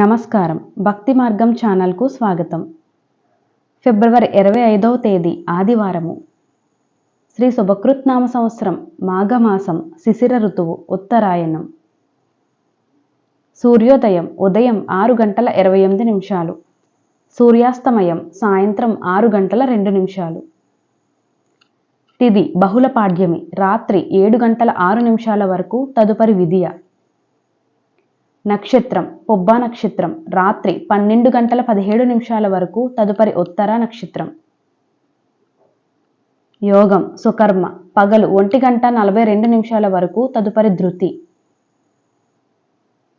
నమస్కారం. భక్తి మార్గం ఛానల్కు స్వాగతం. ఫిబ్రవరి 25వ తేదీ ఆదివారము. శ్రీ శుభకృత్నామ సంవత్సరం మాఘమాసం శిశిర ఋతువు ఉత్తరాయణం. సూర్యోదయం ఉదయం 6:28. సూర్యాస్తమయం సాయంత్రం 6:02. తిథి బహుళ పాడ్యమి రాత్రి 7:06 వరకు, తదుపరి విదియ. నక్షత్రం పొబ్బా నక్షత్రం రాత్రి 12:17 వరకు, తదుపరి ఉత్తర నక్షత్రం. యోగం సుకర్మ పగలు 1:42 వరకు, తదుపరి ధృతి.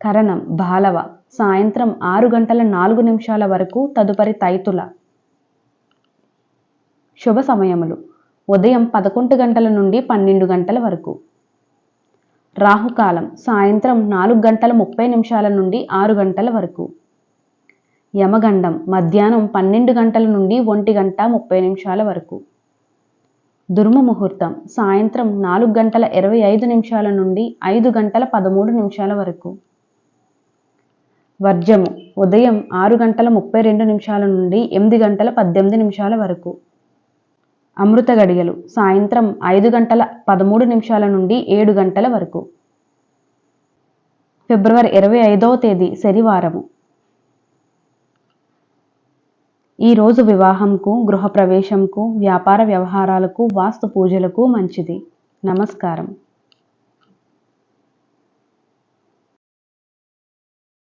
కరణం బాలవ సాయంత్రం 6:04 వరకు, తదుపరి తైతుల. శుభ సమయములు ఉదయం 11 గంటల నుండి 12 గంటల వరకు. రాహుకాలం సాయంత్రం 4:30 నుండి 6 గంటల వరకు. యమగండం మధ్యాహ్నం 12 గంటల నుండి 1:30 వరకు. దుర్మ ముహూర్తం సాయంత్రం 4:25 నుండి 5:13 వరకు. వర్జము ఉదయం 6:32 నుండి 8:18 వరకు. అమృత గడియలు సాయంత్రం 5:13 నుండి 7 గంటల వరకు. ఫిబ్రవరి 25వ తేదీ శనివారము. ఈరోజు వివాహంకు, గృహప్రవేశంకు, వ్యాపార వ్యవహారాలకు, వాస్తు పూజలకు మంచిది. నమస్కారం.